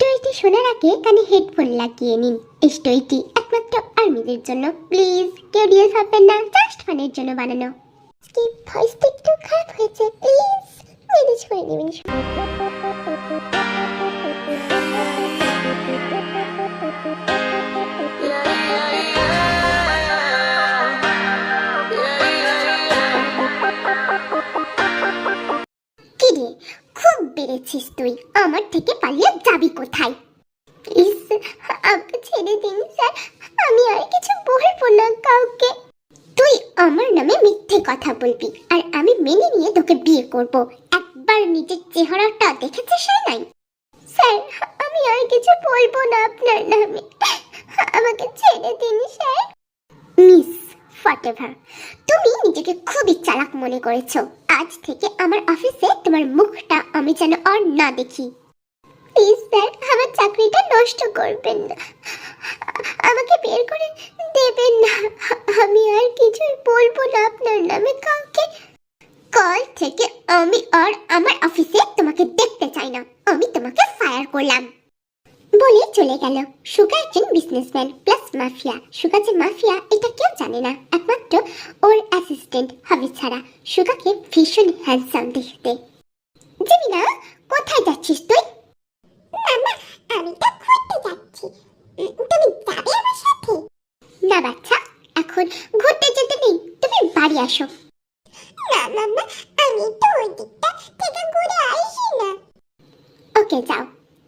স্টোরিটি শোনার আগে কানে হেডফোন লাগিয়ে নিন। স্টোরিটি একমাত্র আর্মিদের জন্য, প্লিজ কেউ ডিএস ভাববেন না, জাস্ট ফানের জন্য বানানো। স্কিপ ভয়েসটা একটু খারাপ হয়েছে, প্লিজ ম্যানেজ করে নেবেন। কিরে, খুব বেড়েছিস তুই, আমার থেকে পালিয়ে যাবি কোথায়? প্লিজ আমাকে ছেড়ে দিন স্যার, আমি আর কিছু বলবো না কাউকে। তুই আমার নামে মিথ্যে কথা বলবি আর আমি মেনে নিয়ে তোকে বিয়ে করব। একবার নিজের চেহারাটা দেখেছিস নাই? স্যার আমি আর কিছু বলবো না আপনার নামে, আমাকে ছেড়ে দিন স্যার। মিস হোয়াটএভার, তুমি নিজেকে খুবই চালাক মনে করেছো। আজ থেকে আমার অফিসে তোমার মুখটা আমি যেন আর না দেখি। প্লিজ স্যার, আমার চাকরিটা নষ্ট করবেন না, আমাকে বের করে দেবেন না, আমি আর কিছুই বলবো না আপনার নামে কাউকে। কাল থেকে আমি আর আমার অফিসে তোমাকে দেখতে চাই না, আমি তোমাকে ফায়ার করলাম বলে চলে গেল। সুগা একজন বিজনেসম্যান প্লাস মাফিয়া। সুগা যে মাফিয়া এটা কেউ জানে না, একমাত্র ওর অ্যাসিস্ট্যান্ট হাবি ছাড়া। সুগাকে ভীষণ হ্যান্ডসাম দেখতে। জিমিনা, কোথায় যাচ্ছিস তুই? মামা, আমি তো ঘুরতে যাচ্ছি, তুমি যাবে আমার সাথে? না বাচ্চা, এখন ঘুরতে যেতে নেই, তুমি বাড়ি আসো। না মামা, আমি তো ওই দিকটা থেকে ঘুরে আসি না। ওকে যাও,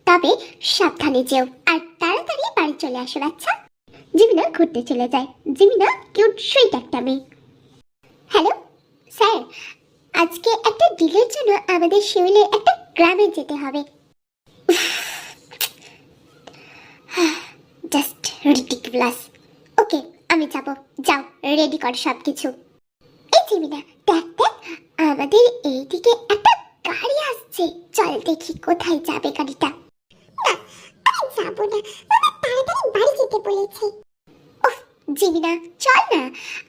তবে সাবধানে যেও আর তাড়াতাড়ি বাড়ি চলে আসো বাচ্চা। জিমিনা ঘুরতে চলে যায়। জিমিনা কিউট সুইট একটা মেয়ে। হ্যালো স্যার, আজকে একটা ডিলের জন্য আমাদের শিউলের একটা গ্রামে যেতে হবে। Just ridiculous. ওকে আমি যাব, যাও রেডি কর সব কিছু। এই জিমিনা দেখ দেখ, আমাদের এইদিকে একটা গাড়ি আসছে, চল দেখি কোথায় যাবে গাড়িটা। না আমি যাব না, বাবা তাড়াতাড়ি বাড়ি যেতে বলেছে। ওহ জিমিনা চল না,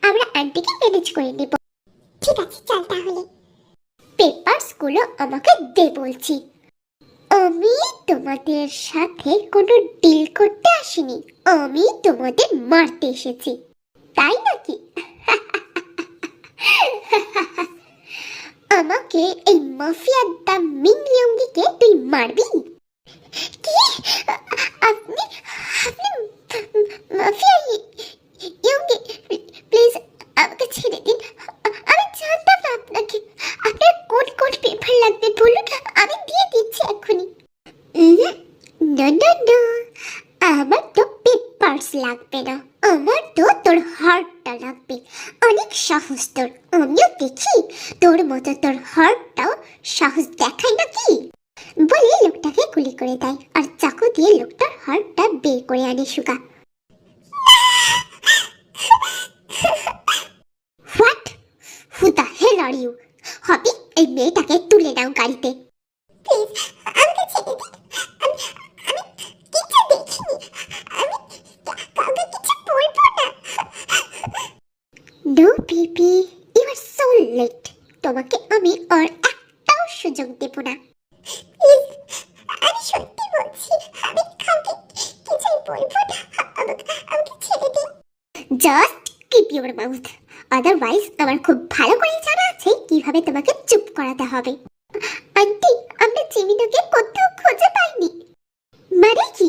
আমরা আন্টিকে ম্যানেজ করে নেব। ঠিক আছে চল তাহলে। পেপারস গুলো আমাকে দে বলছি। আমি তোমাদের সাথে কোনো ডিল করতে আসিনি, আমি তোমাদের মারতে এসেছি, তাই নাকি? আমাকে এই মাফিয়ার দা মিংলিয়ঙ্গিকে তুই মারবি? কি আপনি আপনি মাফিয়া ইয়ঙ্গি? প্লিজ আমাকে ছেড়ে দিন, আমি জানতাম না আপনাকে। আপনার কোট কোট পেপার লাগবে বলুন, আমি দিয়ে দিচ্ছি এক্ষুনি। না না না, আমার তো পেপারস লাগবে না, আমার তো তোর হার্টটা লাগবে। অনেক সাহস তোর, আমিও দেখি তোর মতো তোর হার্টটাও সাহস দেখায় নাকি। বলে লোকটাকে গুলি করে দেয় আর চাকু দিয়ে লোকটার হার্টটা বের করে আনে Suga. What, who the hell are you? Hobi, এই মেয়েটাকে তুলে নাও গাড়িতে। প্লিজ আমাকে ছেড়ে দিন, আমি কিছু দেখিনি, আমি কাউকে কিছু বলবো না। No baby, you are so late, তোমাকে আমি আর একটাও সুযোগ দেব না। প্লিজ আমি সত্যি বলছি, আমি কাউকে কিছুই বলবো না, আমাকে ছেড়ে দিন। Just keep your mouth, otherwise আমার খুব ভালো করে জানা আছে কিভাবে তোমাকে চুপ করাতে হবে। আন্টি, আমরা জিমিনাকে কোথাও খুঁজে পাইনি। মানে কি,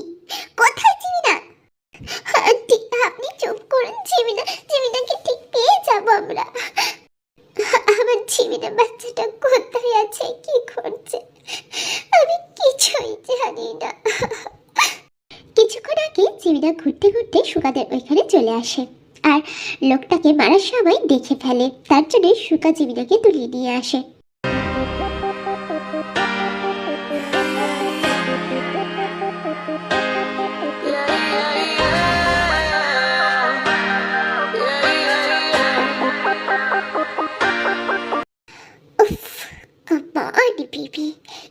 কোথায় জিমিনা? আন্টি আপনি চুপ করুন, জিমিনাকে ঠিক পেয়ে যাবো আমরা। আমার জিমিনা বাচ্চাটা কোথায় আছে, কি করছে, আমি কিছুই জানি না। কিছুক্ষণ আগে জিমিনা ঘুরতে ঘুরতে সুগাদের ওইখানে চলে আসে আর লোকটাকে মারার সময় দেখে ফেলে, তার জন্য সুগা জিমিনাকে তুলিয়ে নিয়ে আসে। Baby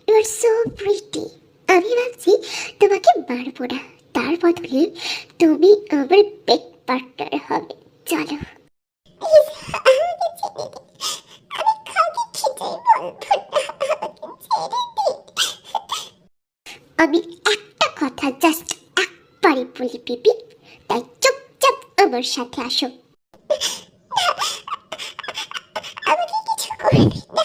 you are so pretty. আমি ভাবছি তোমাকে মারবো না, তার বদলে তুমি আমার বেড পার্টনার হবে, চলো। আমি একটা কথা জাস্ট একবারই বলি বেবি, তাই চুপচাপ আমার সাথে আসো। আমাকে কিছু করে দিন না।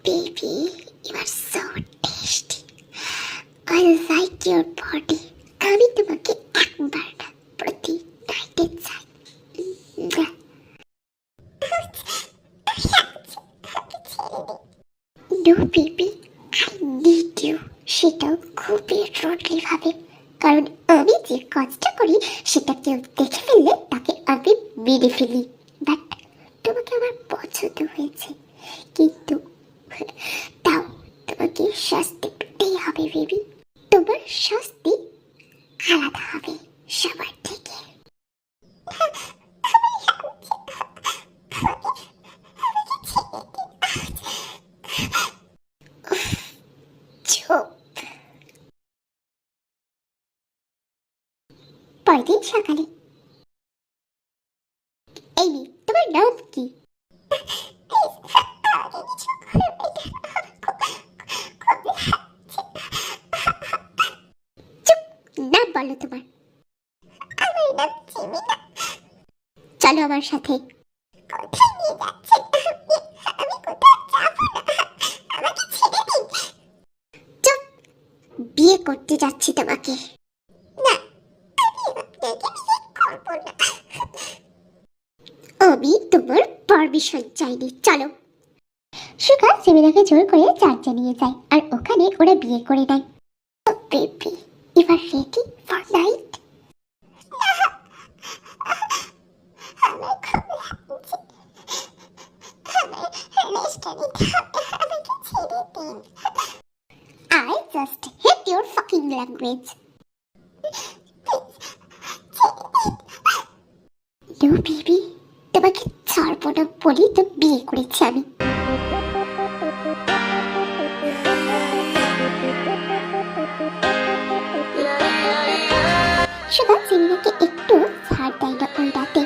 Baby, you are so tasty. I like your body. আমি তোমাকে একবার না, প্রতি নাইটে চাই। No baby, I need you. সেটাও খুবই রোডলি ভাবে, কারণ আমি যে কাজটা করি সেটা কেউ দেখে ফেললে তাকে আমি মেরে ফেলি। বাট তোমাকে আমার পছন্দ হয়েছে, কিন্তু তাও তোমাকে শাস্তি পেতেই হবে বেবি। তোমার শাস্তি আলাদা হবে সবার থেকে। পরদিন সকালে, এই তোমার নাম কি? চুপ, নাম বলো তোমার। আমার নাম জিমিনা। চলো আমার সাথে। কোথায় নিয়ে যাচ্ছেন আপনি? আমি কোথাও যাবো না, আমাকে ছেড়ে দিন। চুপ, বিয়ে করতে যাচ্ছি তোমাকে। না, আমি আপনাকে বিয়ে করবো না। আমি তোমার পারমিশন চাইনি, চলো। সুখা জিমিনাকে জোর করে চার্চে নিয়ে যায়, আর ওখানে ওরা বিয়ে করে নেয়। Baby, you are ready for night? I just hate your fucking language. No baby, তোমাকে ছাড়বো না বলি তো বিয়ে করেছি আমি। সুধা জিমিনাকে একটু ছাড় দেয় না ওই রাতে।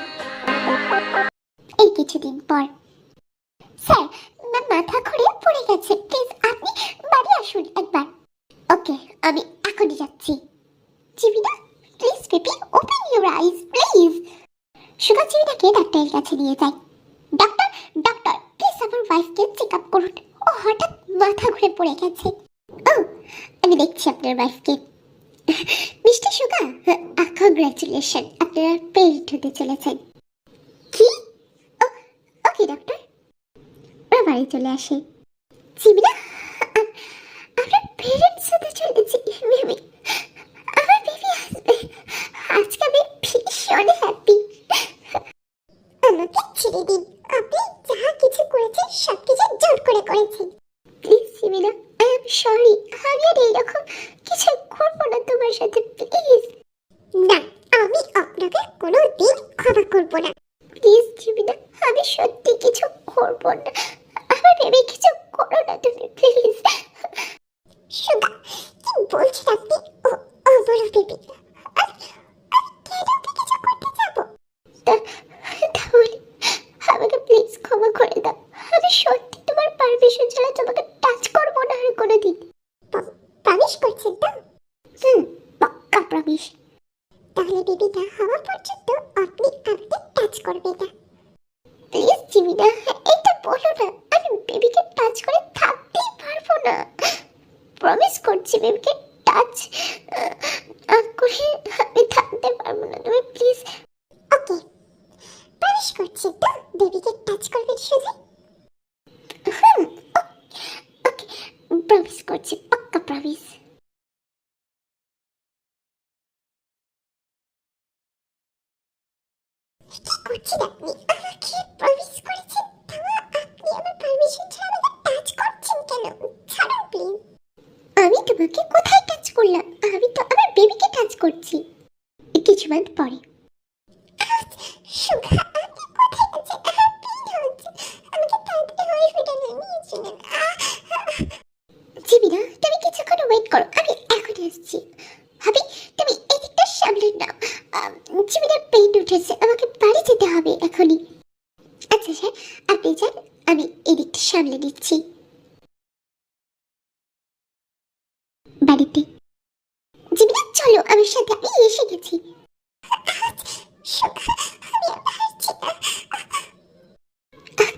এই কিছুদিন পর, স্যার মাথা ঘুরে পড়ে গেছে, প্লিজ আপনি বাড়ি আসুন একবার। ওকে, আমি এখনই যাচ্ছি। জিমিনা, please baby, open your eyes please. Suga জিমিনাকে ডাক্তারের কাছে নিয়ে যায়। ডক্টর, ডক্টর, প্লিজ আমার ওয়াইফকে চেক আপ করুন, ও হঠাৎ মাথা ঘুরে পড়ে গেছে। ও, আমি দেখছি আপনার ওয়াইফকে। মিস্টার সুগা, কংগ্রাচুলেশন, আপনারা পেরেন্ট হতে চলেছেন। কি? ওকে ডক্টর। ওরা বাড়ি চলে আসে। জিমিনা, আমরা পেরেন্টস হতে চলেছি বেবি, আমার বেবি আসবে। আজকে আমি ভীষণ হ্যাপি। আমাকে ছেড়ে দিন, আপনি যা কিছু করেছেন সবকিছু জোর করে করেছেন। প্লিজ জিমিনা, আই এম সরি, আমি আর এইরকম কিছু করবো না তোমার সাথে, প্লিজ। না, আমি আপনাকে কোনো দিন ক্ষমা করবো না। প্লিজ জিমিনা, আমি সত্যি কিছু করবো না, আমার বেবি কিছু করো না তুমি প্লিজ। সুগা, কি বলছেন আপনি? ও বলো বেবি, তাহলে আমাকে প্লিজ ক্ষমা করে দাও। আমি সত্যি তোমার পারমিশন ছাড়া তোমাকে টাচ করবো না আর কোনোদিন। প্রমিস করছেন তো? পাক্কা প্রমিস। তাহলে বেবি না হওয়া পর্যন্ত আপনি আমাকে টাচ করবেন না। প্লিজ জিমিনা, এটা বলো না, আমি বেবিকে টাচ করে থাকতেই পারবো না। প্রমিস করছি বেবিকে টাচ করে আমি থাকতে পারবো না, তুমি প্লিজ। ওকে, প্রমিস করছি তো বেবিকে টাচ করবেন শুধু? ওকে, প্রমিস করছি, পাক্কা প্রমিস। কি করছেন আপনি? আমাকে প্রমিস করেছেন, আপনি আমার পারমিশন ছাড়া আমাকে টাচ করছেন কেন? ছাড়ুন প্লিজ। আমি তোমাকে কোথায় টাচ করলাম? আমি তো আমার বেবিকে টাচ করছি। কিছু মাস পরে, সুগা, আপনি কোথায় আছেন? প্লিজ আমাকে তাড়াতাড়ি হসপিটালে নিয়ে চলুন। জিমিনা, তুমি কিছুক্ষণ ওয়েট করো, আমি এখন আসছি। ভাবি, তুমি এদিকটা সামলে নাও। জিমিনার পেইন উঠেছে, আমাকে বাড়ি যেতে হবে এখনই। আচ্ছা স্যার, আপনি যান, আমি এদিকটা সামলে নিচ্ছি। বাড়িতে। জিমিনা চলো আমার সাথে, আমি এসে গেছি।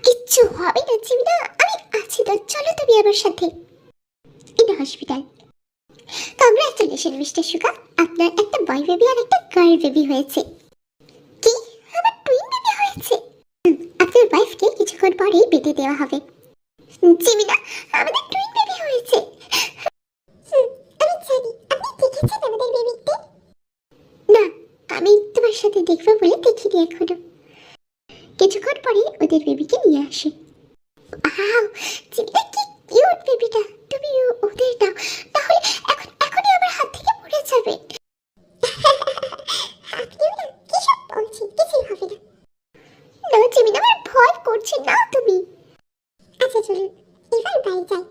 কিচ্ছু হবে না জিমিনা, আমি আছি তো, চলো তুমি আমার সাথে। In hospital. কংগ্রাচুলেশন মিস্টার সুগা, আপনার একটা বয় বেবি আর একটা গার্ল বেবি হয়েছে। কি? আমার টুইন বেবি হয়েছে? আপনার ওয়াইফকে কিছুক্ষণ পরেই বেঁধে দেওয়া হবে। জিমিনা, আমাদের টুইন বেবি হয়েছে। আমি জানি, আপনি দেখেছেন আমাদের বেবিকে? না, আমি তোমার সাথে দেখবো বলে দেখিনি এখনো। কিছুক্ষণ পরে ওদের বেবিকে নিয়ে আসে। ওয়াও, জিমিনা কি কিউট বেবিটা। তুমি ওদের দাও, তাহলে এখনই আমার হাত থেকে পড়ে যাবে। আপনিও না কি সব বলছেন, কিছুই হবে না। না জিমিনা, আমার ভয় করছে না তুমি। আচ্ছা চলুন এবার বাড়ি যাই।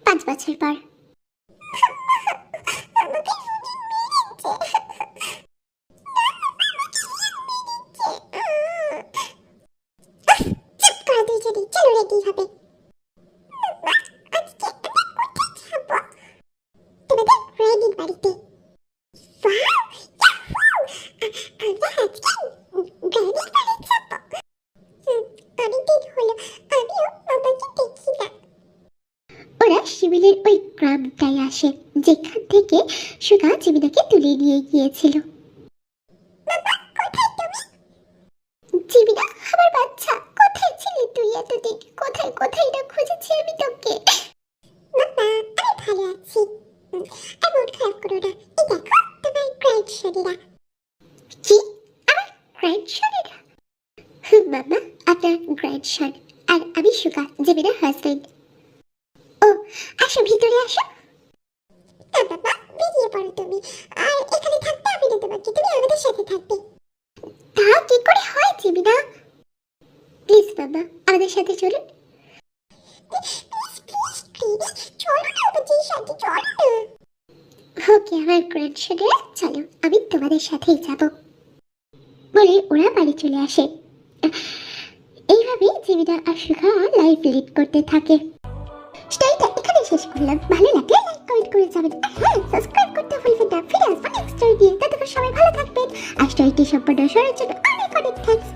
5 বছর পর। চুপ করা দুইজনে, চলো রেডি হবে। আজকে আমরা কোথায় যাবো? তোমাদের গ্র্যান্ডির বাড়িতে। ওয়াও, আমরা আজকে গ্র্যান্ডির বাড়ি যাবো। অনেকদিন হলো আমিও বাবাকে দেখি না। ওরা শিবিলের ওই গ্রামটায় আসে যেখান থেকে সুগা জিমিনাকে তুলে নিয়ে গিয়েছিল। জিমিনা, আমার বাচ্চা, কোথায় ছিলি তুই এতদিন? কোথায় কোথায় না খুঁজেছি আমি তোকে। মামা, আমি ভালো আছি। আর মন খারাপ করো না, এই দেখো তোমার গ্র্যান্ডসনেরা। কি? আমার গ্র্যান্ডসনেরা? মামা, আপনার গ্র্যান্ডসন আর আমি সুগা, জিমিনার হাজবেন্ড। ও, আসো ভিতরে আসো। না বাবা, বেরিয়ে পড়ো তুমি, আর এখানে থাকতে হবে না তোমাকে, তুমি আমাদের সাথে থাকবে। তা কি করে হয় জিমিনা? প্লিজ বাবা, আমাদের সাথে চলুন। ওকে আমার গ্র্যান্ডসনেরা, চলো আমি তোমাদের সাথেই যাব বলে ওরা বাড়ি চলে আসে। এইভাবে জিমিনা আর সুগা লাইফ লিড করতে থাকে। স্টোরিটা এখানে শেষ করলাম। ভালো লাগলে লাইক কমেন্ট করে যাবেন, আর হ্যাঁ সাবস্ক্রাইব করতে ভুলবেন না। ফিরে আসবো নেক্সট স্টোরি দিয়ে, ততক্ষণ সবাই ভালো থাকবেন। আর স্টোরিটি সম্পূর্ণ শোনার জন্য অনেক অনেক থ্যাঙ্কস।